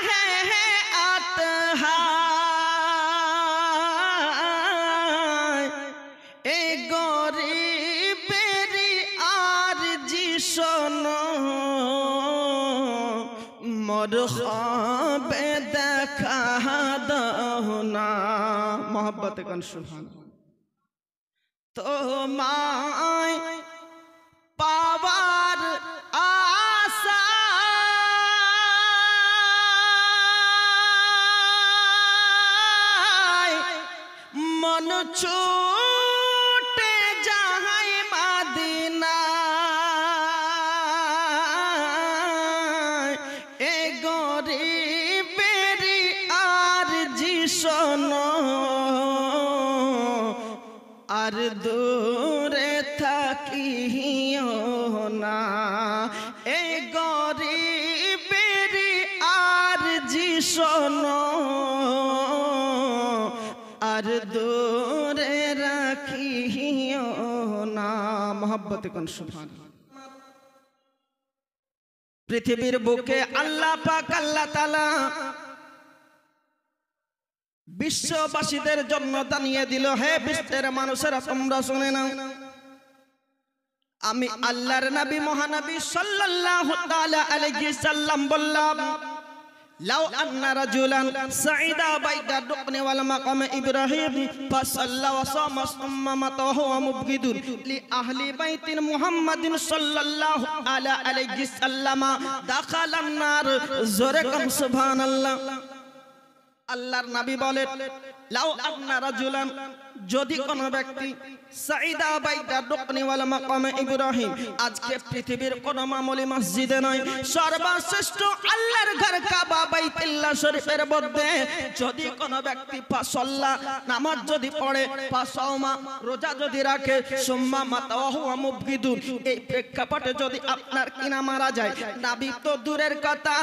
है आतहाय ए गरीबेरी आरजी शोनो मोर ख्वाबे देखा दो ना। मोहब्बत गन सुभान তোমায় পাওয়ার আশায় মন ছুটে যায় মদিনায় এ গরিবেরি আরজি শোনো আর দূরে থাকিও না এই গরিবেরি আরজি শোনো আর দূরে রাখিও না। মোহব্বত কোন সুবহান। পৃথিবীর বুকে আল্লাহ পাক আল্লাহ তাআলা বিশ্ববাসীদের জন্য জানিয়ে দিল, হে বিশ্বের মানুষেরা তোমরা শুনে নাও, আমি আল্লাহর নবী মহানবী সাল্লাল্লাহু তাআলা আলাইহি সাল্লাম বললাম, লাউ আন্না রাজুলান সাইদা বাইদা দুকনি ওয়াল মাকাম ইব্রাহিম ফাসাল্লা ওয়া সামা সুম্মা মাতাহু ওয়া মুবগিদুন লি আহলি বাইতিন মুহাম্মাদিন সাল্লাল্লাহু আলাইহি সাল্লাম দাখালান নার। জোরে কাম সুবহানাল্লাহ। আল্লাহর নবী বলেন, লাউ আন্না রাজুলান, যদি কোন ব্যক্তি সাইদা বাইদা দুকনি ওয়াল মাকাম ইব্রাহিম, আজকে পৃথিবীর কোন মামুলি মসজিদে নয়, সর্বশ্রেষ্ঠ আল্লাহর ঘর কাবা বাইতুল্লাহ শরীফের মধ্যে যদি কোন ব্যক্তি ফাসাল্লা, নামাজ যদি পড়ে, ফাসাওমা, রোজা যদি রাখে, সুম্মা মাতাওয়াহু ওয়া মুবগিদুন, এই প্রেক্ষাপটে যদি আপনার কিনা মারা যায়, নবী তো দূরের কথা,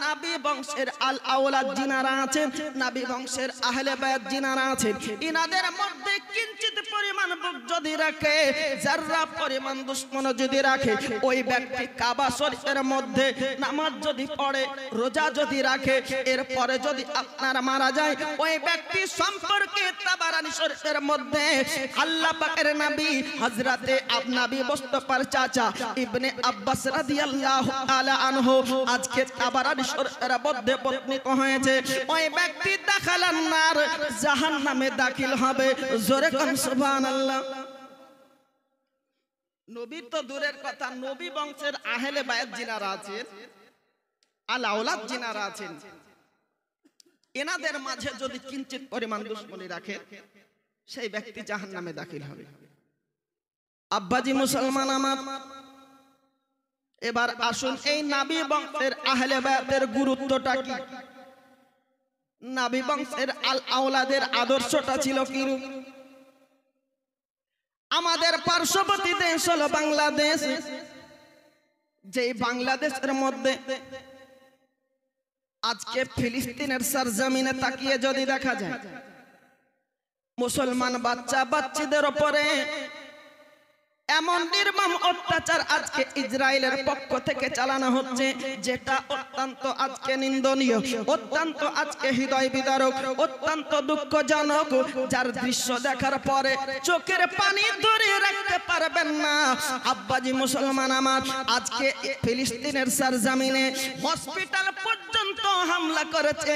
নবী বংশের আল আওলাদ জিনারা আছেন, নবী বংশের আহলে বায়াত জিনারা আছেন, ইনাদের মধ্যে কিঞ্চিত পরিমাণ বুক যদি রাখে, যারা পরিমাণ দুশমন যদি রাখে, ওই ব্যক্তি কাবা শরীফের মধ্যে নামাজ যদি পড়ে, রোজা যদি রাখে, এরপরে যদি আপনার মারা যায়, ওই ব্যক্তি সম্পর্কে তাবারানী শরীফের মধ্যে আল্লাহ পাকের নবী হযরতে নবী মুস্তাফার চাচা ইবনে আব্বাস রাদিয়াল্লাহু তাআলা আনহু আজকে তাবারানী শরীফের মধ্যে বর্ণিত হয়েছে, ওই ব্যক্তি দাখালান নার, জাহান্নামে দাখিল হবে। জোরে কোন সুবহানাল্লাহ। নবী তো দূরের কথা, নবী বংশের আহলে বায়াত জিনারা আছেন, আল আওলাদ জিনারা আছেন, এনাদের মাঝে যদি কিঞ্চিত পরিমাণ দুশমনী রাখে, সেই ব্যক্তি জাহান্নামে দাখিল হবে। আব্বাজি মুসলমান আমার, এবার আসুন এই নবী বংশের আহলে বায়াতের গুরুত্বটা কি, নবী বংশের আল আওলাদের আদর্শটা ছিল কি রূপ। আমাদের পার্শ্ববর্তী দেশ হলো বাংলাদেশ, যে বাংলাদেশের মধ্যে আজকে ফিলিস্তিনের সরজমিনে তাকিয়ে যদি দেখা যায়, মুসলমান বাচ্চা বাচ্চাদের উপরে এমন নির্মম অত্যাচার আজকে ইসরায়েলের পক্ষ থেকে চালানো হচ্ছে, যেটা অত্যন্ত আজকে নিন্দনীয়, অত্যন্ত আজকে হৃদয় বিদারক, অত্যন্ত দুঃখজনক, যার দৃশ্য দেখার পরে চোখের পানি ধরে রাখতে পারবেন না। আব্বাজি মুসলমান আমার, আজকে ফিলিস্তিনের সরজমিনে হসপিটাল পর্যন্ত হামলা করেছে।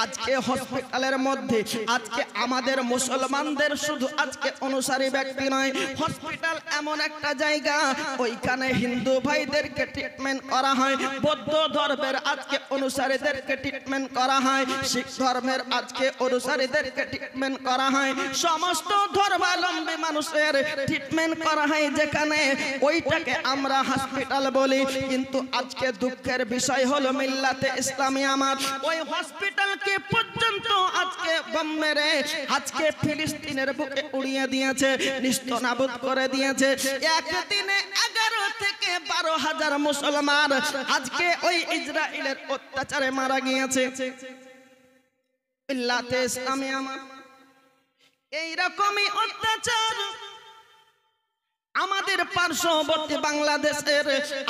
আজকে হসপিটালের মধ্যে আজকে আমাদের মুসলমানদের শুধু আজকে অনুসারী ব্যক্তি নয়, হসপিটাল এমন একটা জায়গা, ওইখানে হিন্দু ভাইদেরকে ট্রিটমেন্ট করা হয়, বৌদ্ধ ধর্মের আজকে অনুসারীদেরকে ট্রিটমেন্ট করা হয়, শিখ ধর্মের আজকে অনুসারীদেরকে ট্রিটমেন্ট করা হয়, সমস্ত ধর্মাবলম্বী মানুষের ট্রিটমেন্ট করা হয়, যেখানে ওইটাকে আমরা হসপিটাল বলি। কিন্তু আজকে দুঃখের বিষয় হলো মিল্লাতে ইসলামী আমার ওই হসপিটালকে পর্যন্ত আজকে বম মেরে আজকে ফিলিস্তিনের বুকে উড়িয়ে দিয়েছে, নিস্তনাবুদ করে দিয়েছে। একদিনে 11 থেকে 12,000 মুসলমান আজকে ওই ইসরায়েলের অত্যাচারে মারা গিয়েছে। মিল্লাতে ইসলামী আমার এইরকমই অত্যাচার আমাদের পার্শ্ববর্তী বাংলাদেশের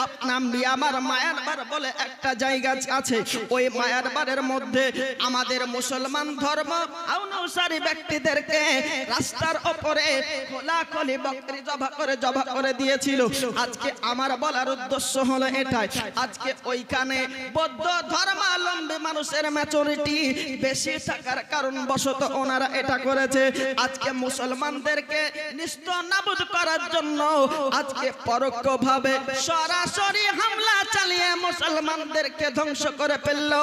আপনার মিয়ানমার মায়ানমার বলে একটা জায়গা আছে। ওই মায়ানমারের মধ্যে আমাদের মুসলমান ধর্ম অনুসারী ব্যক্তিদেরকে রাস্তার উপরে খোলাখুলি বকরি জবাহ করে দিয়েছিল। আজকে আমার বলার উদ্দেশ্য হলো এটাই, আজকে ওইখানে বৌদ্ধ ধর্মাবলম্বী মানুষের ম্যাচুরিটি বেশি থাকার কারণ বশত ওনারা এটা করেছে। আজকে মুসলমানদেরকে নিস্তানাবুদ করার জন্য আজকে পরোক্ষভাবে সরাসরি হামলা চালিয়ে মুসলমানদেরকে ধ্বংস করে ফেললো।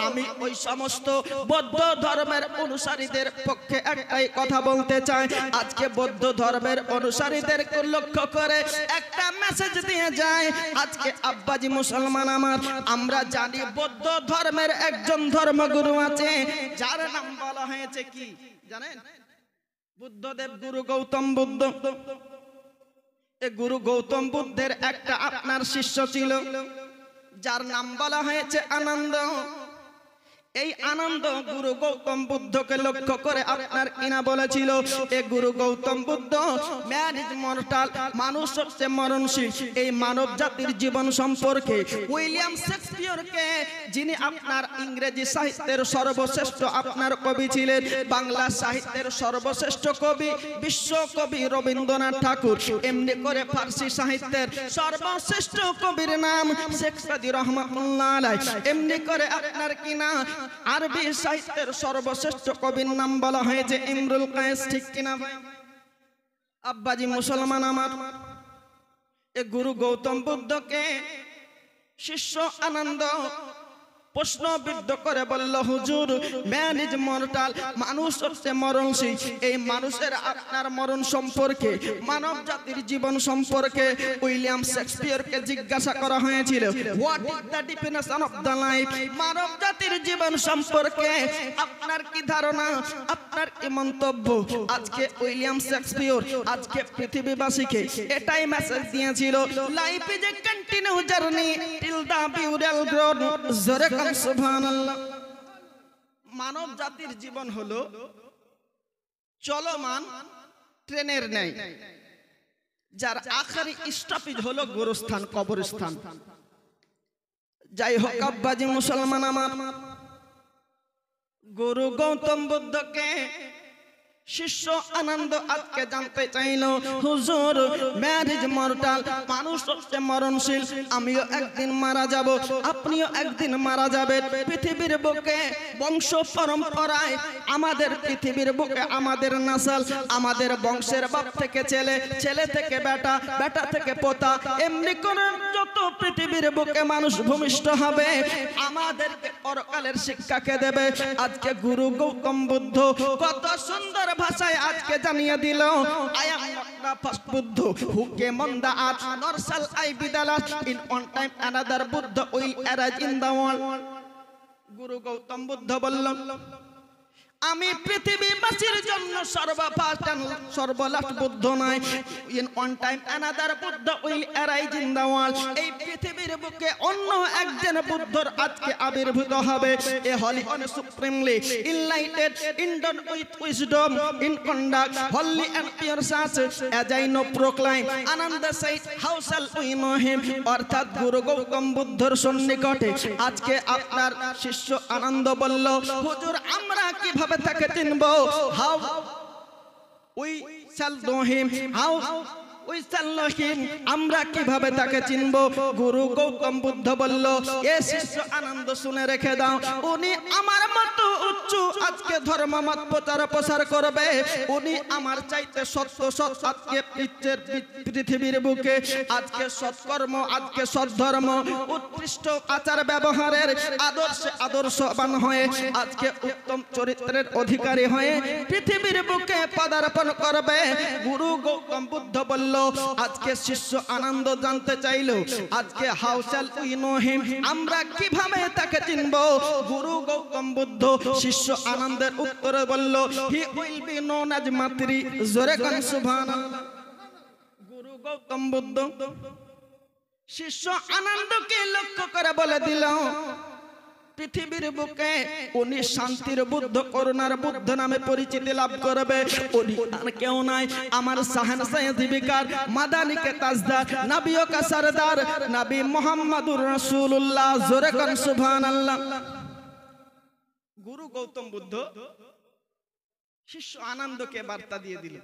আমি ওই সমস্ত বৌদ্ধ ধর্মের অনুসারীদের পক্ষে একটাই কথা বলতে চাই, আজকে বৌদ্ধ ধর্মের অনুসারীদেরকে লক্ষ্য করে একটা মেসেজ দিয়ে যায়। আজকে আব্বাজি মুসলমান আমার, আমরা জানি বৌদ্ধ ধর্মের একজন ধর্মগুরু আছে যার নাম বলা হয়েছে কি জানেন? বুদ্ধদেব, গুরু গৌতম বুদ্ধ। গুরু গৌতম বুদ্ধের একটা আপনার শিষ্য ছিল যার নাম বলা হয়েছে আনন্দ। এই আনন্দ গুরু গৌতম বুদ্ধকে লক্ষ্য করে আপনার কিনা বলেছিল, এ গুরু Gautam Buddha, man is mortal, মানুষ হচ্ছে মরণশীল। এই মানব জাতির জীবন সম্পর্কে উইলিয়াম শেক্সপিয়রকে, যিনি আপনার ইংরেজি সাহিত্যের সর্বশ্রেষ্ঠ আপনার কবি ছিলেন, বাংলা সাহিত্যের সর্বশ্রেষ্ঠ কবি বিশ্বকবি রবীন্দ্রনাথ ঠাকুর, এমনি করে ফার্সি সাহিত্যের সর্বশ্রেষ্ঠ কবির নাম শেখ সাদি রহমাতুল্লাহ আলাইহি, এমনি করে আপনার কিনা আরবি সাহিত্যের সর্বশ্রেষ্ঠ কবির নাম বলা হয়েছে ইমরুল কায়েস, ঠিক কিনা ভাই? আব্বাজি মুসলমান আমার, এ গুরু গৌতম বুদ্ধকে শিষ্য আনন্দ প্রশ্নবিদ্ধ করে বলল, হুজুর, ম্যান ইজ মর্টাল, মানুষ হচ্ছে মরণশীল। এই মানুষের আপনার মরণ সম্পর্কে, মানব জাতির জীবন সম্পর্কে উইলিয়াম শেক্সপিয়রকে জিজ্ঞাসা করা হয়েছিল, what is the definition of the life? মানব জাতির জীবন সম্পর্কে আপনার কি ধারণা, আপনার কি মন্তব্য? আজকে উইলিয়াম শেক্সপিয়র আজকে পৃথিবীবাসীকে এটাই মেসেজ দিয়েছিল, life is a continue journey till the beautiful growth. জোরে সুবহানাল্লাহ। মানব জাতির জীবন হলো চলমান ট্রেনের ন্যায়, যার আখেরি স্টপেজ হলো গোরস্থান, কবরস্থান। যাই হোক আব্বাজি মুসলমান আমার, গুরু গৌতম বুদ্ধকে শিষ্য আনন্দ আজকে জানতে চাইল, হুজুর, ম্যান ইজ মর্টাল, মানুষ হচ্ছে মরণশীল, আমিও একদিন মারা যাব, আপনিও একদিন মারা যাবেন। পৃথিবীর বুকে বংশ পরম্পরায় আমাদের পৃথিবীর বুকে আমাদের নাসাল, আমাদের বংশের বাপ থেকে ছেলে, ছেলে থেকে বেটা, বেটা থেকে পোতা, এমনি করে যত পৃথিবীর বুকে মানুষ ভূমিষ্ঠ হবে আমাদেরকে পরকালের শিক্ষাকে দেবে। আজকে গুরু গৌতম বুদ্ধ কত সুন্দর ভাষায় আজকে জানিয়ে দিল, I am not the first Buddha who came on the earth nor shall I be the last, in one time another Buddha will arise in the world. Guru Gautam Buddha বলল, আমি পৃথিবীবাসীর জন্য সর্বফার্স্ট এন্ড সর্বলাস্ট বুদ্ধ নয়, in one time another Buddha will arise in the world. এই পৃথিবীর বুকে অন্য একজন বুদ্ধর আজকে আবির্ভূত হবে। A holy one supremely enlightened, endowed with wisdom, in conduct holy and pure such, as I now proclaim Ananda said how shall we know him. অর্থাৎ গুরু গৌতম বুদ্ধর সন্নিকটে আজকে আপনার শিষ্য আনন্দ বলল, হুজুর, আমরা কিভাবে তাকে চিনবো? How we shall know him, how we shall know him, আমরা কিভাবে তাকে চিনবো? গুরু গৌতম বুদ্ধ বলল, এ শিষ্য আনন্দ শুনে রেখে দাও, উনি আমার মতো উচ্চ আজকে ধর্মমত প্রচার করবে, উনি আমার চাইতে সত্য সৎ আজকে পৃথিবীর বুকে আজকে সৎকর্ম, আজকে সৎধর্ম, উৎকৃষ্ট আচার ব্যবহারের আদর্শবান হয়ে আজকে উত্তম চরিত্রের অধিকারী হয়ে পৃথিবীর বুকে পদার্পণ করবে। গুরু গৌতম বুদ্ধ বলল, আজকে শিষ্য আনন্দ জানতে চাইল, আজকে হাউ শ্যাল উই নো হিম, আমরা কিভাবে তাকে চিনব? গুরু গৌতম বুদ্ধ শিষ্য আনন্দের উত্তরে বলল, he will be known as মাতৃ। জোরে গান সুবহানাল্লাহ। গুরু গৌতম বুদ্ধ শিষ্য আনন্দকে লক্ষ্য করে বলে দিল, পৃথিবীর বুকে উনি শান্তির বুদ্ধ, করুণার বুদ্ধ নামে পরিচিতি লাভ করবে। উনি আর কেউ নাই, আমার শাহনশাহ জীবিকার মাদানিকে তাজদার, নবীও কা সরদার, নবী মুহাম্মদুর রাসূলুল্লাহ। জোরে কোন সুবহানাল্লাহ। গুরু গৌতম বুদ্ধ শিষ্য আনন্দকে বার্তা দিয়ে দিলেন,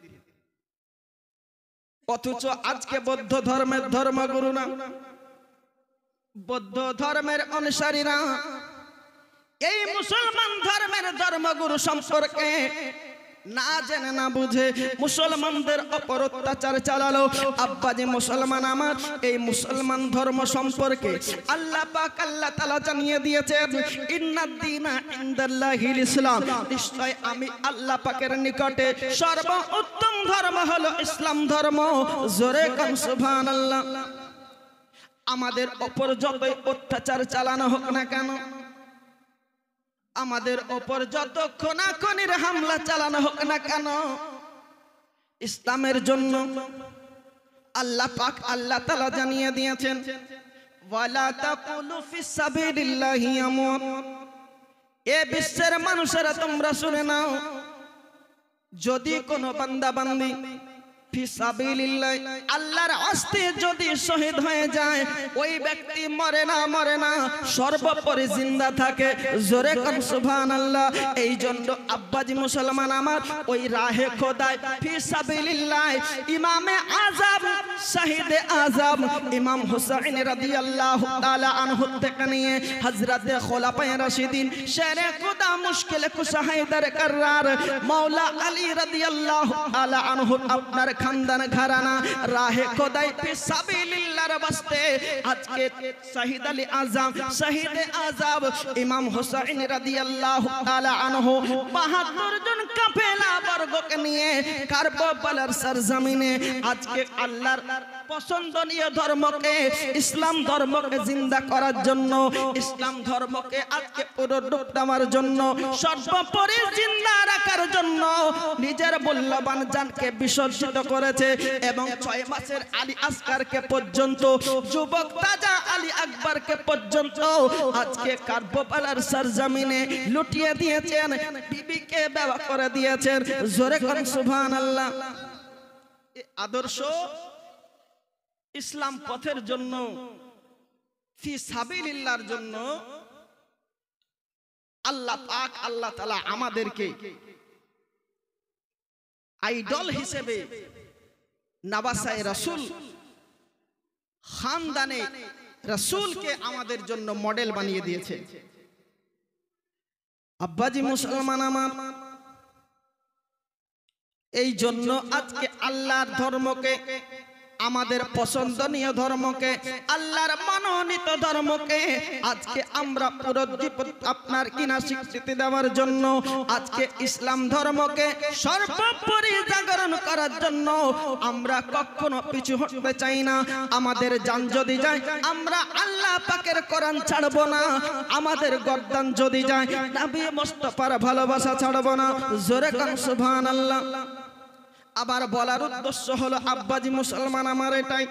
অথচ আজকে বৌদ্ধ ধর্মের ধর্মগুরু না, বৌদ্ধ ধর্মের অনুসারীরা এই মুসলমান ধর্মের ধর্মগুরু সম্পর্কে না জেনে না বুঝে মুসলমানদের উপর অত্যাচার চালালো। আব্বাজি মুসলমান আমার, এই মুসলমান ধর্ম সম্পর্কে আল্লাহ পাক আল্লাহ তাআলা জানিয়ে দিয়েছেন, ইন্নাদ দীনা ইনদাল্লাহিল ইসলাম, নিশ্চয় আমি আল্লাহ পাকের নিকটে সর্বোত্তম ধর্ম হলো ইসলাম ধর্ম। জোরে কোন সুবহানাল্লাহ। আমাদের উপর যতই অত্যাচার চালানো হোক না কেন, আমাদের ওপর যত খুনাখুনির হামলা চালানো হোক না কেন, ইসলামের জন্য আল্লাহ পাক আল্লাহ তাআলা জানিয়ে দিয়েছেন, ওয়ালা তাকুলু ফিস সাবিলিল্লাহি আমওয়াত। এ বিশ্বের মানুষেরা তোমরা শুনে নাও, যদি কোনো বান্দা বান্দি ফি সাবিলিল্লাহ আল্লাহর রাস্তায় যদি শহীদ হয়ে যায়, ওই ব্যক্তি মরে না, সর্বোপরি জিন্দা থাকে। জোরে কোন সুবহানাল্লাহ। এই জন্য আব্বাজি মুসলমান আমার, ওই রাহে খোদায় ফি সাবিলিল্লাহ ইমামে আযম শহীদে আযম ইমাম হুসাইন রাদিয়াল্লাহু তাআলা আনহু থেকে নিয়ে হযরতে খোলাফায়ে রাশিদিন শেরে খোদা মুশকিল কুশা হায়দার কাররার মাওলা আলী রাদিয়াল্লাহু তাআলা আনহু আপনার খানদান ঘরানা রাহে খোদাই ফি সাবিলিল্লাহর বাস্তে আজকে শহীদ আলী আযম শহীদে আযম ইমাম হুসাইন রাদিয়াল্লাহু তাআলা আনহু 72 জন কাফেলা বর্গকে নিয়ে কারবালার সরজমিনে আজকে আল্লাহর পছন্দনীয় ধর্মকে ইসলাম ধর্মকে জিন্দা করার জন্য, ইসলাম ধর্মকে আজকে পুনরুদ্ধার দেওয়ার জন্য, সর্বোপরি জিন্দা রাখার জন্য নিজের মূল্যবান জানকে বিসর্জিত করেছে। এবং 6 মাসের আলী আসকারকে পর্যন্ত, যুবক তাজা আলী আকবরকে পর্যন্ত আজকে কারবালার সরজমিনে লুটিয়ে দিয়েছেন, বিবিকে ব্যবহার করে দিয়েছেন। জোরে কোন সুবহানাল্লাহ। আদর্শ ইসলাম পথের জন্য, ফি সাবিলিল্লাহর জন্য আল্লাহ পাক আল্লাহ তাআলা আমাদেরকে আইডল হিসেবে নওয়াসায়ে রাসূল খানদানে রাসূলকে আমাদের জন্য মডেল বানিয়ে দিয়েছে। আব্বাজি মুসলমান আমার, এই জন্য আজকে আল্লাহর ধর্মকে, আমাদের পছন্দনীয় ধর্মকে, আল্লাহর মনোনীত ধর্মকে আজকে আমরা আপনার কিনা স্বীকৃতি দেওয়ার জন্য, আজকে ইসলাম ধর্মকে সর্বোপরি জাগরণ করার জন্য আমরা কখনো পিছু হটতে চাই না। আমাদের জান যদি যায় আমরা আল্লাহ পাকের কোরআন ছাড়ব না, আমাদের গর্দান যদি যায় নবী মুস্তাফার ভালোবাসা ছাড়ব না। জোরে কোন সুবহানাল্লাহ। আবার বলার উদ্দেশ্য হলো আব্বাজি মুসলমান আমার এটাই,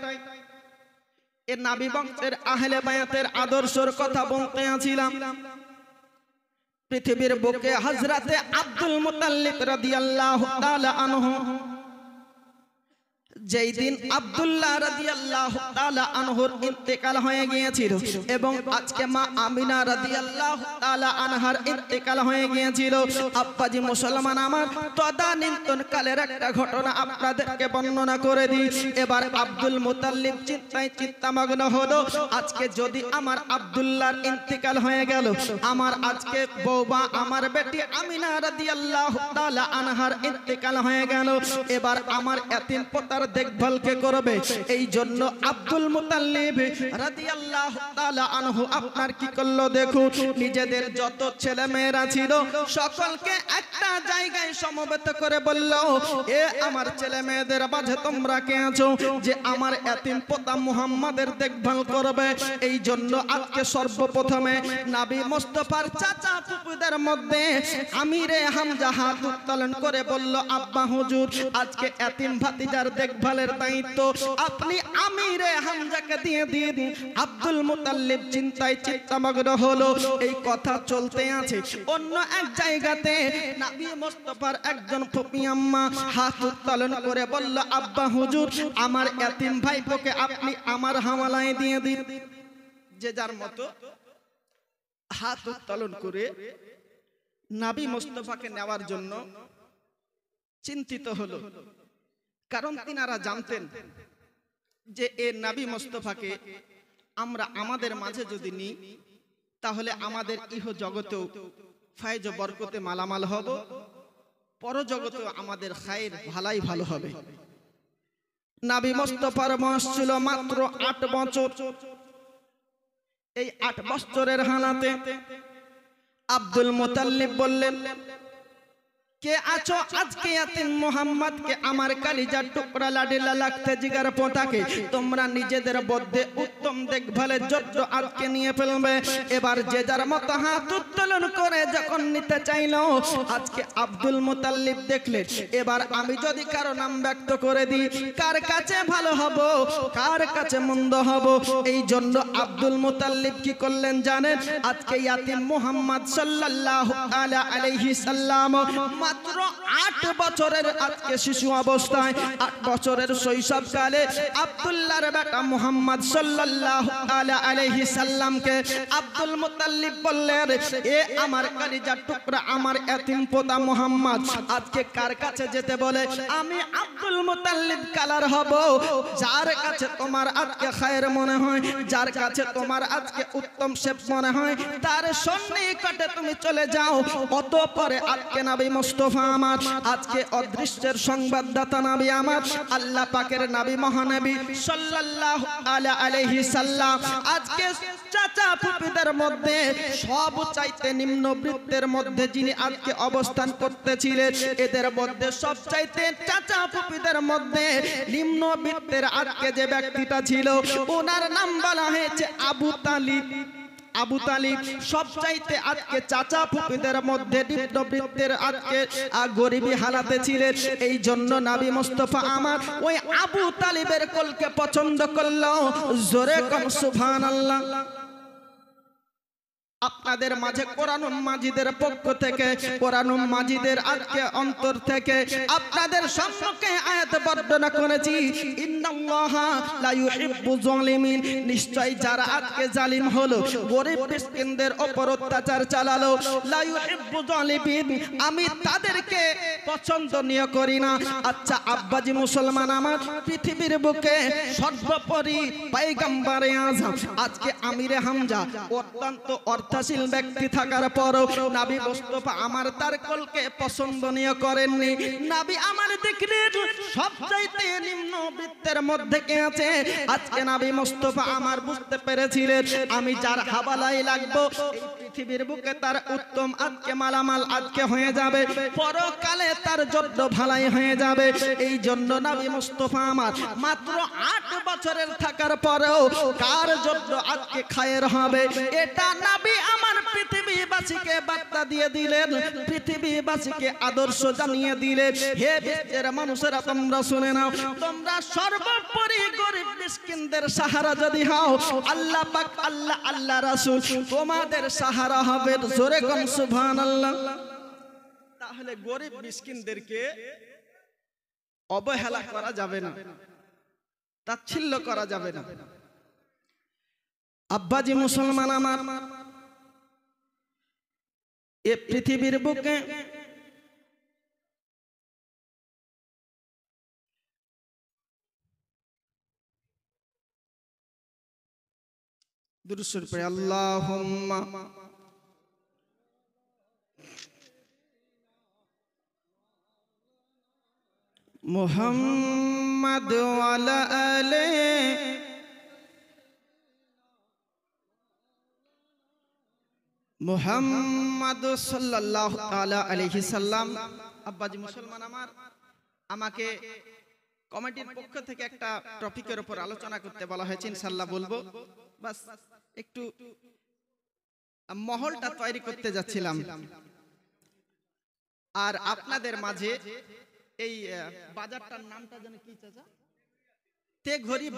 এ নবী বংশের আহলে বায়াতের আদর্শের কথা বলতে আছিলাম। পৃথিবীর বুকে হযরতে আব্দুল মুত্তালিব রাদিয়াল্লাহু তাআলা আনহু, যেই দিন আব্দুল্লাহ রাদিয়াল্লাহু তাআলা আনহুর ইন্তেকাল হয়ে গিয়েছিল এবং আজকে মা আমিনা রাদিয়াল্লাহু তাআলা আনহার ইন্তেকাল হয়ে গিয়েছিল, আব্বাজি মুসলমান আমার তদানীন্তন কালের একটা ঘটনা আপনাদেরকে বর্ণনা করে দিই। এবার আব্দুল মুত্তালিব চিন্তায় চিন্তামগ্ন হলো, আজকে যদি আমার আব্দুল্লাহর ইন্তেকাল হয়ে গেল, আমার আজকে বৌমা আমার বেটি আমিনা রাদিয়াল্লাহু তাআলা আনহার ইন্তেকাল হয়ে গেল, এবার আমার এতিম পোতার দেখভাল কে করবে? এই জন্য আব্দুল মুত্তালিব রাদিয়াল্লাহু তাআলা আনহু আপনার কি করলো দেখুন, নিজেদের যত ছেলে মেয়েরা ছিল সকলকে একটা জায়গায় সমবেত করে বলল, এ আমার ছেলে মেয়েদের মাঝে তোমরা কে আছো যে আমার এতিম পোতা মুহাম্মাদের দেখভাল করবে? এই জন্য আজকে সর্বপ্রথমে নবী মুস্তাফার চাচা ফুফুদের মধ্যে আমিরে হামজা হাত উত্তোলন করে বলল, আব্বা হুজুর আজকে এতিম ভাতিজার দেখভাল দেখভালের দায়িত্ব আপনি আমিরে হামজাকে দিয়ে দিন। আব্দুল মুতাল্লিব চিন্তায় চিত্তমগ্ন হলো। এই কথা চলতে আছে, অন্য এক জায়গাতে নবী মুস্তাফার একজন ফুপি আম্মা হাত উত্তোলন করে বলল, আব্বা হুজুর, আমার এতিম ভাইপোকে আপনি আমার হাওয়ালায় দিয়ে দিন। যে যার মতো হাত উত্তোলন করে নবী মুস্তাফাকে নেওয়ার জন্য চিন্তিত হলো। কারণ তিনারা জানতেন যে এ নবী মুস্তাফাকে আমরা আমাদের মাঝে যদি নিই তাহলে আমাদের ইহ জগতেও ফায়জ বরকতে মালামাল হব, পরজগতেও আমাদের খায়ের ভালাই ভালো হবে। নবী মুস্তাফার বয়স ছিল মাত্র 8 বছর। এই 8 বছরের হালাতে আব্দুল মুতাল্লিব বললেন, কে আছো আজকে এতিম মুহাম্মদকে আমার কলিজার টুকরা লাডিলা লাগতে জিগার পোতাকে তোমরা নিজেদের মধ্যে উত্তম দেখভালের জন্য আজকে নিয়ে ফেলবে। এবার যে যার মতো হাত উত্তোলন করে যখন নিতে চাইলো, আজকে আব্দুল মুতাল্লিব দেখলেন এবার আমি যদি কারো নাম ব্যক্ত করে দিই কার কাছে ভালো হব, কার কাছে মন্দ হব। এই জন্য আব্দুল মুতাল্লিব কি করলেন জানেন? আজকে এতিম মুহাম্মদ সাল্লাল্লাহু আলাইহি সাল্লাম মাত্র 8 বছরের আজকে শিশু অবস্থায়, 8 বছরের শৈশবকালে আব্দুল্লাহর বেটা মুহাম্মদ সাল্লাল্লাহু আলাইহি সাল্লামকে আব্দুল মুতাল্লিব বললেন, এ আমার কলিজার টুকরা, আমার এতিম পোতা মুহাম্মদ আজকে কার কাছে যেতে বলে? আমি আব্দুল মুতাল্লিব কালার হব। যার কাছে তোমার আজকে খায়ের মনে হয়, যার কাছে তোমার আজকে উত্তম শেফ মনে হয়, তার সন্নিকটে তুমি চলে যাও। অতঃপরে আজকে নবী মুস্তাফা আমার, আজকে অদৃশ্যের সংবাদদাতা নবী আমার, আল্লাহ পাকের নবী মহানবী সাল্লাল্লাহু আলাইহি সাল্লাম আজকে চাচা ফুপিদের মধ্যে সব চাইতে নিম্ন বৃত্তের মধ্যে যিনি আজকে অবস্থান করতেছিলেন, এদের মধ্যে সব চাইতে চাচা ফুপিদের মধ্যে নিম্ন বৃত্তের আজকে যে ব্যক্তিটা ছিল ওনার নাম বলা হয়েছে আবু তালিব। আবু তালিব সবচাইতে আজকে চাচা ফুপিদের মধ্যে নিম্নবৃত্তের আজকে গরিবী হালাতে ছিলেন। এই জন্য নবী মুস্তাফা আমার ওই আবু তালিবের কোলকে পছন্দ করলো। জোরে কম সুবহানাল্লাহ। আপনাদের মাঝে কোরআনুল মাজিদের পক্ষ থেকে, কোরআনুল মাজিদের আজকে অন্তর থেকে আপনাদের সম্মুখে আয়াত বর্ণনা করেছি, ইন্নাল্লাহা লা ইউহিব্বু যালিমিন। নিশ্চয় যারা আজকে জালিম হলো, গরিব মিসকিনদের উপর অত্যাচার চালালো, লা ইউহিব্বু যালিমিন, আমি তাদেরকে পছন্দনীয় করি না। আচ্ছা আব্বাজি মুসলমান আমার, পৃথিবীর বুকে সর্বোপরি পয়গম্বরে আযম আজকে আমিরে হামজা অত্যন্ত অর্থাশীল ব্যক্তি থাকার পরও নবী মুস্তাফা আমার তার কোলকে পছন্দনীয় করেননি। নবী আমার দেখলেন সবচাইতে নিম্ন বৃত্তের মধ্যে কে আছে। আজকে নবী মুস্তাফা আমার বুঝতে পেরেছিলেন আমি যার হাওয়ালায় লাগবো এই পৃথিবীর বুকে তার উত্তম আজকে মালামাল আজকে হয়ে যাবে, পরকালে তার জন্য ভালাই হয়ে যাবে। এই জন্য নবী মুস্তাফা আমার মাত্র 8 বছরের থাকার পরেও কার জন্য আজকে খায়ের হবে এটা নবী আমার পৃথিবীবাসীকে বার্তা দিয়ে দিলেন, পৃথিবীবাসীকে আদর্শ জানিয়ে দিলেন। হে বিশ্বের মানুষেরা তোমরা শুনে নাও, তোমরা সর্বোপরি গরিব মিসকিনদের সাহারা যদি হও, আল্লাহ পাক আল্লাহ রাসূল তোমাদের সাহারা হবে। জোরে কোন সুবহানাল্লাহ। তাহলে গরিব মিসকিনদেরকে অবহেলা করা যাবে না, তাচ্ছিল্য করা যাবে না। আব্বাজি মুসলমান আমার, এ পৃথিবীর বুকে দুরূদ শরীফ পড়ে আল্লাহুম্মা মুহাম্মাদ ওয়া আলা আলিহি মুহাম্মাদ সাল্লাল্লাহু তাআলা আলাইহি সাল্লাম। আব্বাজি মুসলমান আমার, আমাকে কমিটির পক্ষ থেকে একটা টপিকের উপর আলোচনা করতে বলা হয়েছে, ইনশাআল্লাহ বলবো। বাস একটু মহলটা তৈরি করতে যাচ্ছিলাম। আর আপনাদের মাঝে এই বাজারটার নামটা জানেন কি চাচা? তেঘরি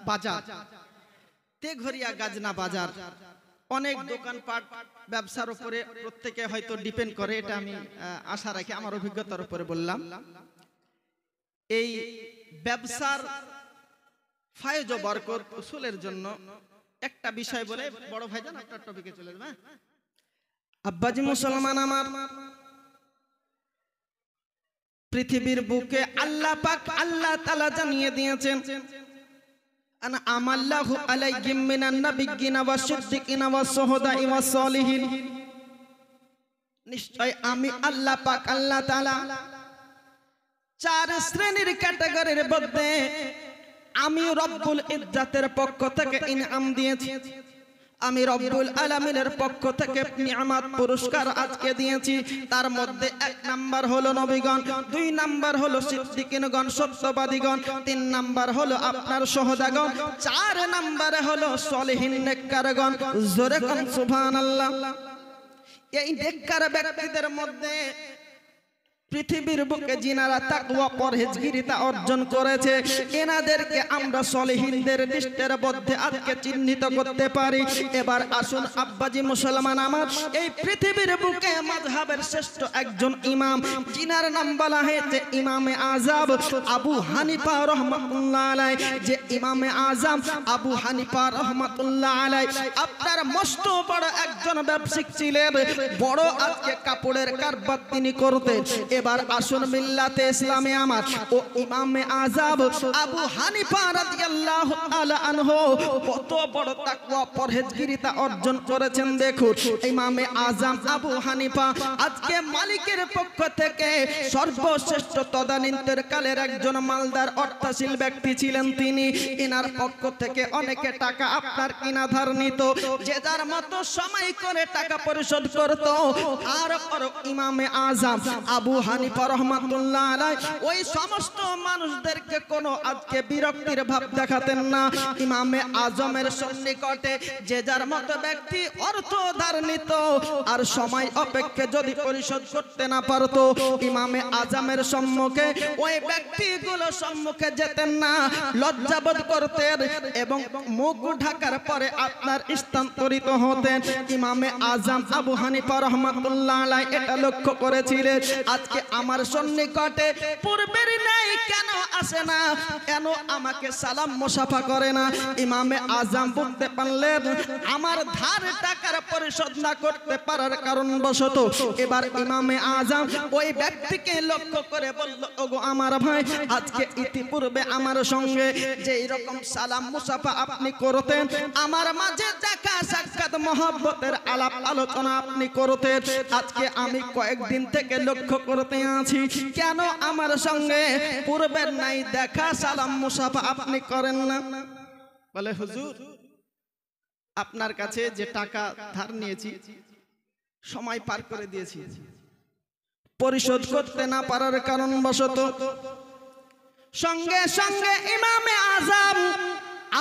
বাজার, তেঘরিয়া গাজনা বাজার, অনেক দোকানপাট ব্যবসার উপরে প্রত্যেকে হয়তো ডিপেন্ড করে, এটা আমি আশা রাখি, আমার অভিজ্ঞতার উপরে বললাম। এই ব্যবসার ফায়জ ও বরকত উসুলের জন্য একটা বিষয় বলে বড় ভাইজান আপনার টপিকে চলে যাবে। আব্বাজি মুসলমান আমার, পৃথিবীর বুকে আল্লাহ পাক আল্লাহ তাআলা জানিয়ে দিয়েছেন, আনা আমাল্লাহু আলাইহিম মিনান নাবিয়্যিনা ওয়াস সিদ্দিকিনা ওয়াস শুহাদাই ওয়াস সালিহিন, নিশ্চয় আমি আল্লাহ পাক আল্লাহ তাআলা চার শ্রেণীর ক্যাটাগরির মধ্যে আমি রব্বুল ইজ্জাতের পক্ষ থেকে ইনআম দিয়েছি, আমি রব্বুল আলামিনের পক্ষ থেকে নিয়ামত পুরস্কার আজকে দিয়েছি। তার মধ্যে 1 নাম্বার হলো নবীগণ, 2 নাম্বার হলো সিদ্দিকিনগণ সত্যবাদীগণ, 3 নাম্বার হলো আপনার শুহাদাগণ, 4 নাম্বারে হলো সলিহিন নেককারগণ। জোরে কোন সুবহানাল্লাহ। এই নেককার ব্যক্তিদের মধ্যে পৃথিবীর বুকে যিনারা তাকওয়া পরহেজগারিতা অর্জন করেছে, এনাদেরকে আমরা সলিহিনদের লিস্টের মধ্যে আজকে চিহ্নিত করতে পারি। এবার আসুন আব্বাজি মুসলমান আমার, এই পৃথিবীর বুকে মাযহাবের শ্রেষ্ঠ একজন ইমাম, যিনার নাম বলা হয়েছে ইমামে আযম আবু হানিফা রাহমাতুল্লাহ আলাইহি। যে ইমামে আযম আবু হানিফা রাহমাতুল্লাহ আলাইহি আপনার মস্ত বড় একজন ব্যবসায়িক ছিলেন, বড় আজকে কাপড়ের কারবার তিনি করতেন। এবার আসুন মিল্লাতে ইসলামে আমার ও ইমামে আযম আবু হানিফা রাদিয়াল্লাহু তাআলা আনহু কত বড় তাকওয়া পরহেজগারিতা অর্জন করেছেন। দেখুন ইমামে আযম আবু হানিফা আজকে মালিকের পক্ষ থেকে সর্বশ্রেষ্ঠ তদানীন্তন কালের একজন মালদার অর্থশীল ব্যক্তি ছিলেন তিনি। এনার পক্ষ থেকে অনেকে টাকা আপনার কিনা ধার নিত, যে যার মতো সময় করে টাকা পরিশোধ করত। আর ইমামে আযম আবু হানিফা রাহমাতুল্লাহ আলাইহি ওই সমস্ত মানুষদেরকে কোনো আজকে বিরক্তির ভাব দেখাতেন না। ইমামে আযমের সন্নিকটে যে যার মতো ব্যক্তি অর্থ ধার নিত, আর সময় অপেক্ষে যদি পরিশোধ করতে না পারতো, ইমামে আযমের সম্মুখে ওই ব্যক্তিগুলো সম্মুখে যেতেন না, লজ্জাবোধ করতেন এবং মুখ ঢাকার পরে আপনার স্থানান্তরিত হতেন। ইমামে আযম আবু হানিফা রাহমাতুল্লাহ আলাইহি এটা লক্ষ্য করেছিলেন, আজকে আমার সন্নিকটে পূর্বের নাই কেন আসে না, কেন আমাকে সালাম মুসাফা করে না। ইমামে আযম বুঝতে পারলেন আমার ধার টাকার পরিশোধ না করতে পারার কারণবশত। এবার ইমামে আযম ওই ব্যক্তিকে লক্ষ্য করে বলল, ওগো আমার ভাই, আজকে ইতিপূর্বে আমার সঙ্গে যে এরকম সালাম মুসাফা আপনি করতেন, আমার মাঝে দেখা সাক্ষাৎ মহব্বতের আলাপ আলোচনা আপনি করতেন, আজকে আমি কয়েকদিন থেকে লক্ষ্য করতে আছি কেন আমার সঙ্গে পূর্বের নাই দেখা সালাম মুসাফা আপনি করেন না। বলে হুজুর, আপনার কাছে যে টাকা ধার নিয়েছি সময় পার করে দিয়েছি, পরিশোধ করতে না পারার কারণবশত। সঙ্গে সঙ্গে ইমামে আযম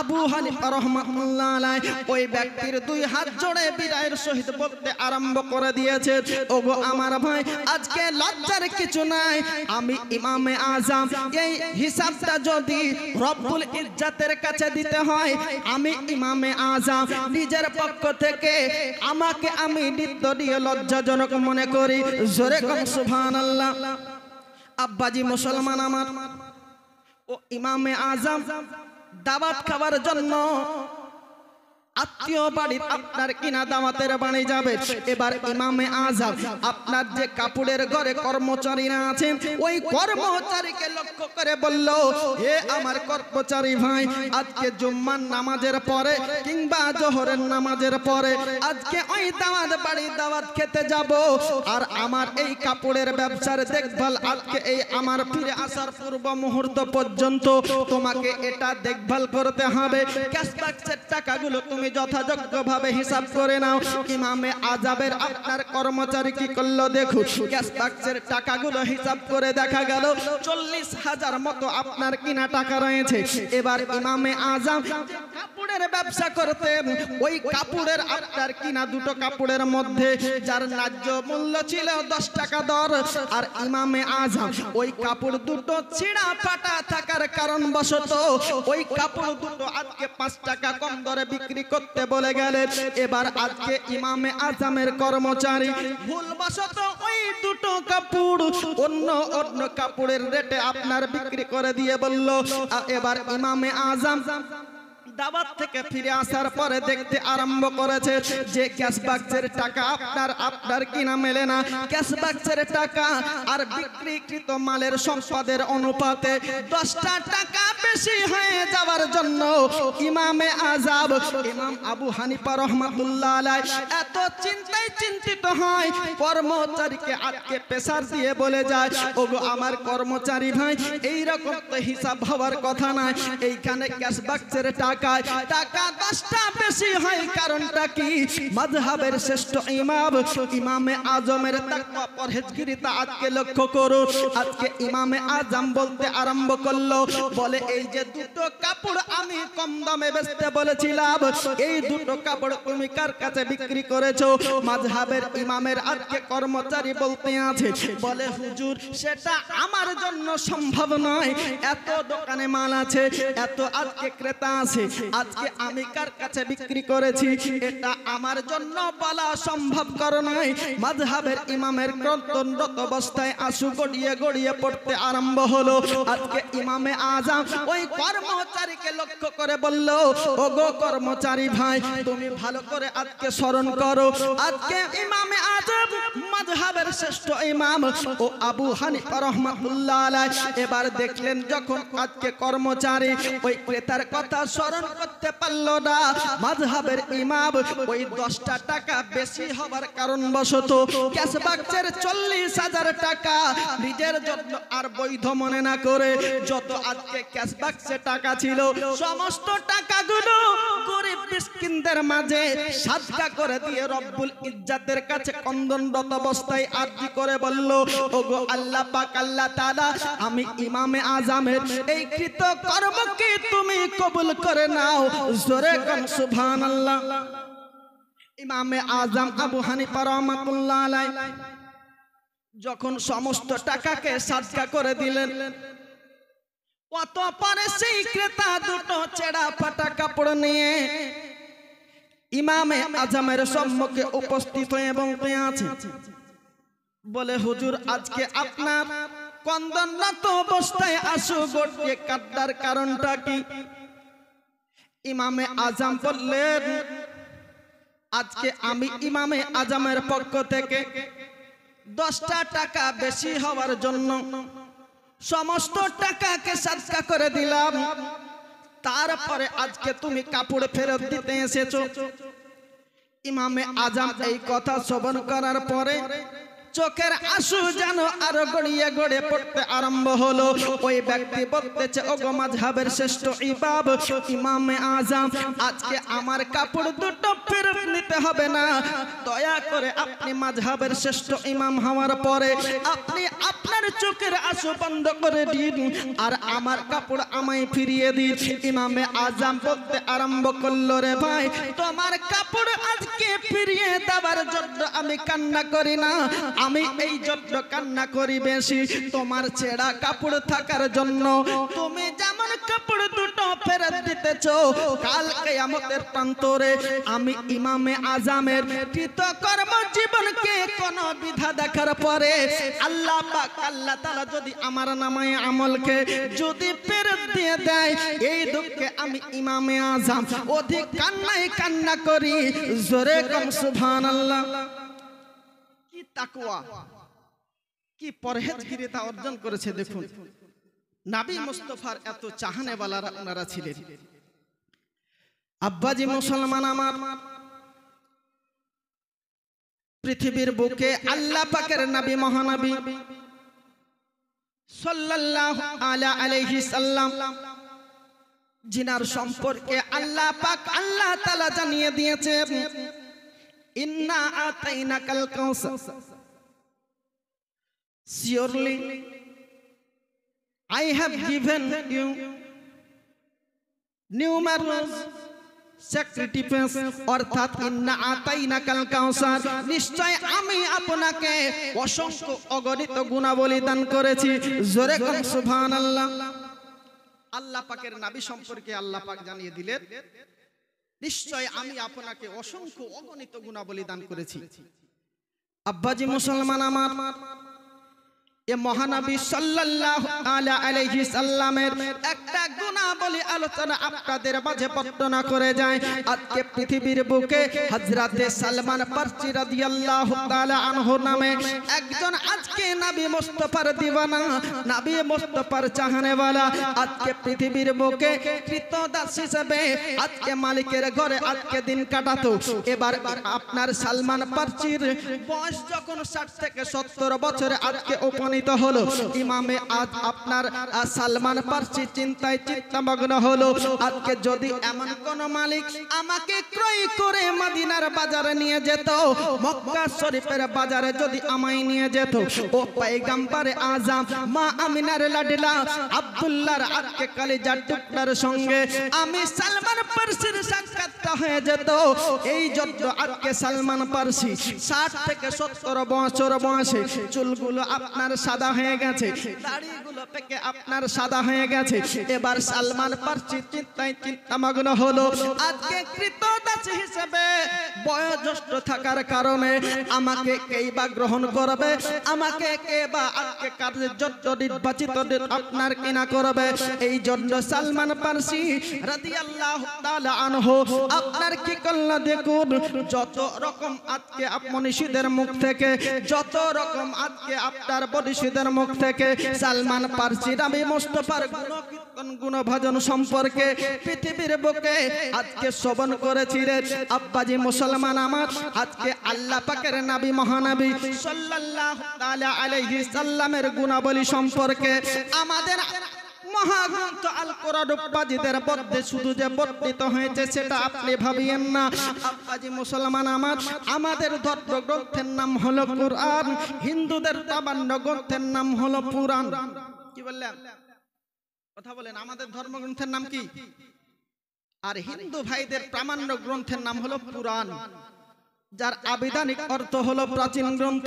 আবু হানিফা রাহমাতুল্লাহ আলাইহি ওই ব্যক্তির 2 হাত জোড়ে বিনয়ের সহিত বলতে আরম্ভ করে দিয়েছে, ওগো আমার ভাই, আজকে লজ্জার কিছু নাই। আমি ইমামে আযম এই হিসাবটা যদি রব্বুল ইজ্জাতের কাছে দিতে হয়, আমি ইমামে আযম নিজের পক্ষ থেকে আমাকে আমি নির্দলীয় লজ্জাজনক মনে করি। জোরে কোন সুবহানাল্লাহ। আব্বাজি মুসলমান আমার, ও ইমামে আযম দাওয়াত খাবার জন্য আত্মীয় বাড়ি আপনার কিনা দাওয়াতের বাড়ি যাবে। এবার ইমামে আযম আপনার যে কাপড়ের ঘরে কর্মচারীরা আছেন, ওই কর্মচারীকে লক্ষ্য করে বলল, হে আমার কর্মচারী ভাই, আজকে জুম্মার নামাজের পরে কিংবা জোহরের নামাজের পরে আজকে ওই দাওয়াত বাড়ি দাওয়াত খেতে যাব, আর আমার এই কাপড়ের ব্যবসার দেখভাল আজকে এই আমার ফিরে আসার পূর্ব মুহূর্ত পর্যন্ত তোমাকে এটা দেখভাল করতে হবে। ক্যাশ বাক্সের টাকাগুলো তুমি যথাযোগ্যভাবে হিসাব করে নাও। ইমামে আযমের আপনার কর্মচারী কি করলো দেখুন, ক্যাশ বাক্সের টাকাগুলো হিসাব করে দেখা গেল 40,000 মতো আপনার কিনা টাকা রয়েছে। এবার ইমামে আযম কাপড়ের ব্যবসা করতেন। ওই কাপড়ের আপনার কিনা দুটো কাপড়ের মধ্যে যার ন্যায্য মূল্য ছিল 10 টাকা দর, আর ইমামে আজম ওই কাপড় দুটো ছিঁড়া ফাটা থাকার কারণবশত ওই কাপড় দুটো আজকে 5 টাকা কম দরে বিক্রি করতে বলে গেলেন। এবার আজকে ইমামে আজমের কর্মচারী ভুলবশত ওই দুটো কাপড় অন্য অন্য কাপড়ের রেটে আপনার বিক্রি করে দিয়ে বলল। এবার ইমামে আজম দাওয়াত থেকে ফিরে আসার পরে দেখতে আরম্ভ করেছে যে ক্যাশ বাক্সের টাকা আপনার কিনা মেলে না। ক্যাশ বাক্সের টাকা আর বিক্রিকৃত মালের সম্পদের অনুপাতে 10টা টাকা বেশি হয়ে যাওয়ার জন্য ইমামে আজম ইমাম আবু হানিফা রহমাতুল্লাহ আলাইহি এত চিন্তায় চিন্তিত হয়, কর্মচারীকে আজকে প্রেসার দিয়ে বলে যায়, ওগো আমার কর্মচারী ভাই, এই রকম তো হিসাব হওয়ার কথা না। এইখানে ক্যাশ বাক্সের টাকা 10টা বেশি হয়, কারণটা কি? মাযহাবের শ্রেষ্ঠ ইমামে আজমের তাকওয়া পরহেজগারিতা আজকে লক্ষ্য করো। আজকে ইমামে আজম বলতে আরম্ভ করলো, বলে এই যে দুটো কাপড় আমি কম দামে বেচতে বলেছিলাম, এই দুটো কাপড় তুমি কার কাছে বিক্রি করেছো? মাযহাবের ইমামের আজকে কর্মচারী বলতে আছে, বলে হুজুর সেটা আমার জন্য সম্ভব নয়, এত দোকানে মাল আছে, এত আজকে ক্রেতা আছে, আজকে আমি কার কাছে বিক্রি করেছি এটা আমার জন্য বলা সম্ভবকর নয়। মাযহাবের ইমামের কর্তনরত অবস্থায় আঁসু গড়িয়ে গড়িয়ে পড়তে আরম্ভ হলো। আজকে ইমামে আজম ওই কর্মচারীকে লক্ষ্য করে বলল, ওগো কর্মচারী ভাই, তুমি ভালো করে আজকে স্মরণ করো, আজকে ইমামে আজম মাযহাবের শ্রেষ্ঠ ইমাম ও আবু হানিফা রাহমাতুল্লাহ আলাইহি এবার দেখলেন যখন আজকে কর্মচারী ওই ক্রেতার কথা স্মরণ করতে পারলো না, মাযহাবের ইমাম ওই 10টা টাকা বেশি হবার কারণবশত ক্যাশ বাক্সের 40,000 টাকা নিজের জন্য আর বৈধ মনে না করে যত আজকে ক্যাশ বাক্সে টাকা ছিল সমস্ত টাকাগুলো গরিব মিসকিনদের মাঝে সাদকা করে দিয়ে রব্বুল ইজ্জাতের কাছে কন্দনরত অবস্থায় আরজি করে বলল, ওগো আল্লাহ পাক, আল্লাহ তাআলা, আমি ইমামে আজমের এই কৃত কর্মকে তুমি কবুল করে নাও। জোরে কোন সুবহানাল্লাহ। ইমামে আজম আবু হানিফা রাহমাতুল্লাহ আলাইহি যখন সমস্ত টাকাকে সাদকা করে দিলেন, কত পরে সেই ক্রেতা দুটো ছেঁড়া ফাটা কাপড় নিয়ে ইমামে আজমের সম্মুখে উপস্থিত হয়ে বলতে আছে, বলে হুজুর আজকে আপনার কন্দনরত অবস্থায় আঁসু গড়িয়ে কাঁদার কারণটা কি? ইমামে আজম বললেন, আজকে আমি ইমামে আজমের পক্ষ থেকে 10টা টাকা বেশি হওয়ার জন্য সমস্ত টাকাকে সাদকা করে দিলাম, তারপরে আজকে তুমি কাপড় ফেরত দিতে এসেছো। ইমামে আজম এই কথা শ্রবণ করার পরে চোখের আঁসু যেন আরো গড়িয়ে গড়িয়ে পড়তে আরম্ভ হলো। ওই ব্যক্তি বলতেছে, ওগো মাযহাবের শ্রেষ্ঠ ইমাম ইমামে আজম, আজকে আমার কাপড় দুটো ফেরত নিতে হবে না, দয়া করে আপনি মাযহাবের শ্রেষ্ঠ ইমাম হওয়ার পরে আপনি আপনার চোখের আঁসু বন্ধ করে দিন আর আমার কাপড় আমায় ফিরিয়ে দিন। ইমামে আজম বলতে আরম্ভ করলো, রে ভাই, তোমার কাপড় আজকে ফিরিয়ে দেওয়ার জন্য আমি কান্না করি না, আমি এই জন্য কান্না করি বেশি তোমার ছেঁড়া কাপড় থাকার জন্য। তুমি যেমন কাপড় দুটো ফেরত দিতেছো, কাল কিয়ামতের প্রান্তরে আমি ইমামে আজমের কৃতকর্ম জীবনকে কোন বিধা দেখার পরে আল্লাহ পাক, আল্লাহ তাআলা যদি আমার নামায়ে আমলকে যদি ফেরত দিয়ে দেয়, এই দুঃখে আমি ইমামে আজম অধিক কান্না করি। জোরে কোন সুবহানাল্লাহ। কি তাকওয়া, কি পরহেজগারিতা অর্জন করেছে দেখুন। নবী মুস্তাফার এত চাহনেওয়ালারা ওনারা ছিলেন। আব্বাজি মুসলমান আমার, পৃথিবীর বুকে আল্লাহ পাকের নবী মহানবী সাল্লাল্লাহু আলাইহি সাল্লাম জিনার সম্পর্কে আল্লাহ পাক আল্লাহ তাআলা জানিয়ে দিয়েছে, ইন্না আতাইনাকাল কাউসার, surely I have given you numerous sacrifice, অর্থাৎ ইন্না আতাইনাকাল কাউসার, নিশ্চয় আমি আপনাকে অসংখ্য অগণিত গুণাবলী দান করেছি। জোরে কোন সুবহানাল্লাহ। আল্লাহ পাকের নবী সম্পর্কে আল্লাহ পাক জানিয়ে দিলেন, নিশ্চয় আমি আপনাকে অসংখ্য অগণিত গুণাবলী দান করেছি। আব্বাজি মুসলমান আমার, এ মহানবী সাল্লাল্লাহু আলাইহি সাল্লামের একটা গুণাবলী আলোচনা আপনাদের মাঝে বর্ণনা করে যায়। আজকে পৃথিবীর বুকে হযরতে সালমান ফারসি রাদিয়াল্লাহু তাআলা আনহু নামে একজন আজকে নবী মুস্তাফার দিওয়ানা, নবী মুস্তাফার চাহনেওয়ালা, আজকে পৃথিবীর বুকে কৃতদাস হিসেবে আজকে মালিকের ঘরে আজকে দিন কাটাতো। এবার আপনার সালমান ফারসির বয়স যখন 60 থেকে 70 বছরে আজকে হলো, ইমামে আজ আপনার সালমান ফারসি চিন্তায় চিত্তমগ্ন হলো, আজকে যদি এমন কোন মালিক আমাকে ক্রয় করে মদিনার বাজারে নিয়ে যেত, মক্কা শরীফের বাজারে যদি আমায় নিয়ে যেত, ও পয়গম্বরে আজম মা আমিনার লাডলা আব্দুল্লাহর আজকে কলিজার টুকরার সঙ্গে আমি সালমান ফারসির সাক্ষাৎটা হয়ে যেত। এই জন্য আজকে সালমান ফারসি 60 থেকে 70 বছর বয়সে চুলগুলো আপনার সাদা হয়ে গেছে, দাড়িগুলো পেকে আপনার সাদা হয়ে গেছে। এবার সালমান ফারসি চিন্তায় চিন্তামগ্ন হলো, আজকে কৃতদাস হিসেবে বয়োজ্যেষ্ঠ থাকার কারণে আমাকে কেই বা গ্রহণ করবে, আমাকে কে বা আজকে কার্যের জন্য নির্বাচিত আপনার কিনা করবে। এই জন্য সালমান ফারসি রাদিয়াল্লাহু তাআলা আনহু আপনার কি করলো দেখুন, যত রকম আজকে মনীষীদের মুখ থেকে, যত রকম আজকে আপনার বনিশীদের মুখ থেকে সালমান ফারসি নবী মুস্তাফার গুণকীর্তন গুণভজন সম্পর্কে পৃথিবীর বুকে আজকে শ্রবণ করেছিলেন। আব্বাজি মুসলমান আমার, আজকে আল্লাহ পাকের নবী মহানবী সাল্লাল্লাহু তাআলা আলাইহি সাল্লামের গুণাবলী সম্পর্কে আমাদের মহাগ্রন্থ আল কোরআন বাজিদের মধ্যে শুধু যে বর্ণিত হয়েছে সেটা আপনি ভাবিয়েন না। আব্বাজি মুসলমান আমার, আমাদের ধর্মগ্রন্থের নাম হলো কোরআন, হিন্দুদের প্রামাণ্য গ্রন্থের নাম হলো পুরাণ। কি বললেন? কথা বলেন, আমাদের ধর্মগ্রন্থের নাম কি? আর হিন্দু ভাইদের প্রামাণ্য গ্রন্থের নাম হলো পুরাণ, যার আবিধানিক অর্থ হলো প্রাচীন গ্রন্থ।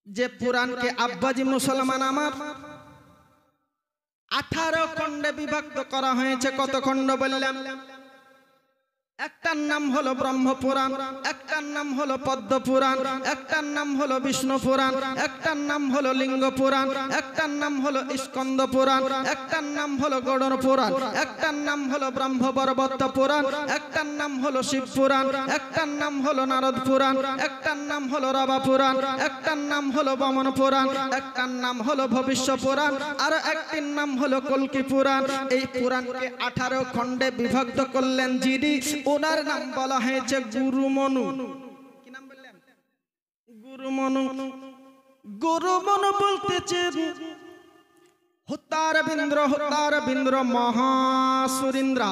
যে পুরাণকে আব্বাজি মুসলমান আমার 18 খণ্ডে বিভক্ত করা হয়েছে। কত খণ্ড বললাম? একটার নাম হলো ব্রহ্মপুরাণ, একটার নাম হলো পদ্ম পুরাণ, একটার নাম হলো বিষ্ণু পুরাণ, একটার নাম হলো লিঙ্গ পুরাণ, একটার নাম হলো স্কন্দ পুরাণ, একটার নাম হলো গৌড় পুরাণ, একটার নাম হলো ব্রহ্মবর্বত্য পুরাণ, একটার নাম হলো শিব পুরাণ, একটার নাম হলো নারদ পুরাণ, একটার নাম হলো রবা পুরাণ, একটার নাম হলো বামন পুরাণ, একটার নাম হলো ভবিষ্য পুরাণ, আর একটির নাম হলো কল্কি পুরাণ। এই পুরাণকে 18 খণ্ডে বিভক্ত করলেন যিনি, ওনার নাম বলা হয়েছে গুরুমনু। কি নাম বললেন? গুরুমনু। গুরুমনু বলতেছে হুতার বিন্দ্র মহাসুরিন্দ্র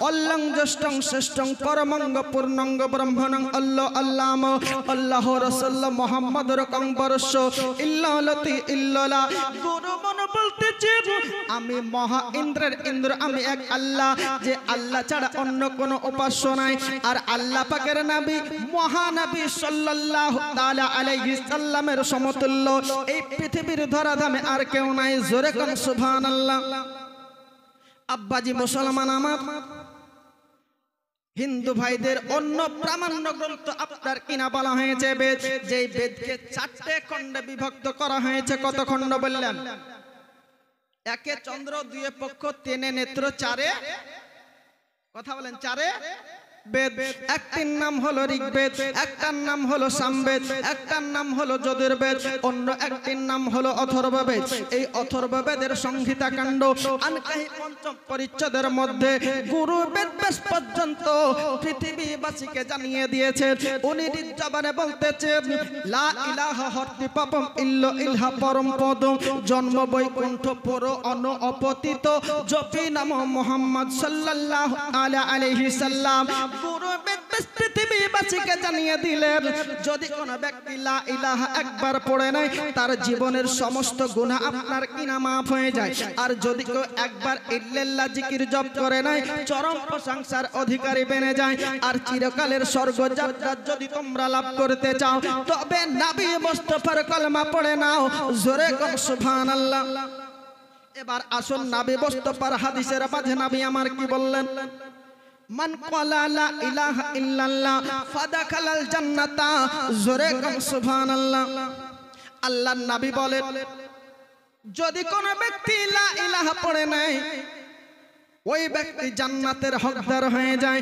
অল্লং জ্যেষ্ঠং শ্রেষ্ঠং পরমঙ্গ পূর্ণঙ্গ ব্রহ্মণং আল্লাহ আল্লাহ রাসূল মুহাম্মদুর কংবরস্য ইল্লালতি ইল্লালা। গুরুমন বলতেছে আমি মহা ইন্দ্রের ইন্দ্র, আমি এক আল্লাহ, যে আল্লাহ ছাড়া অন্য কোনো উপাস্য নাই। আর আল্লাহ পাকের নবী মহানবী সাল্লাল্লাহু তাআলা আলাইহি সাল্লামের সমতুল্য এই পৃথিবীর ধরাধামে আর কেউ নাই। জোরে কোন সুবহানাল্লাহ। আব্বাজি মুসলমান আমার, হিন্দু ভাইদের অন্য প্রামাণ্য গ্রন্থ আপনার কিনা বলা হয়েছে বেদ, যেই বেদকে 4টে খণ্ডে বিভক্ত করা হয়েছে। কত খণ্ড বললেন? 1 চন্দ্র, 2 পক্ষ, 3 নেত্র, 4 কথা বলেন 4 বেদ। একটির নাম হলো ঋগ্বেদ, একটার নাম হলো সামবেদ, একটার নাম হলো যজুর্বেদ, অন্য একটির নাম হলো অথর্ববেদ। এই অথর্ববেদের সংহিতা কাণ্ড আনকাহি 5ম পরিচ্ছেদের মধ্যে গুরু বেদব্যাস পর্যন্ত পৃথিবীবাসীকে জানিয়ে দিয়েছেন। উনি জবানে বলতেছেন লা ইলাহা হর্তি পাপম ইল্ল ইলহা পরম পদ, জন্ম বৈকুণ্ঠ পর অন অপতিত, জপি নাম মুহাম্মদ সাল্লাল্লাহু আলাইহি সাল্লাম। গুরু বেদব্যাস পৃথিবী পৃথিবীবাসীকে জানিয়ে দিলেন যদি কোনো ব্যক্তি লা ইলাহা একবার পড়ে নাই তার জীবনের সমস্ত গুনাহ আপনার কিনা মাফ হয়ে যায়। আর যদি কেউ একবার ইল্লাল্লাহ জিকির জপ করে নাই চরম প্রশংসার অধিকারী বেনে যায়। আর চিরকালের স্বর্গযাত্রা যদি তোমরা লাভ করতে চাও তবে নবী মুস্তাফার কলমা পড়ে নাও, জোরে কোন সুবহানাল্লাহ। এবার আসুন নবী মুস্তাফার হাদিসের মাঝে নবী আমার কি বললেন, মান ক্বালা লা ইলাহা ইল্লাল্লাহ ফাদাখালাল জান্নাতা, জোরে কোন সুবহানাল্লাহ। আল্লাহর নবী বলেন যদি কোন ব্যক্তি লা ইলাহা পড়ে নাই ওই ব্যক্তি জান্নাতের হকদার হয়ে যায়।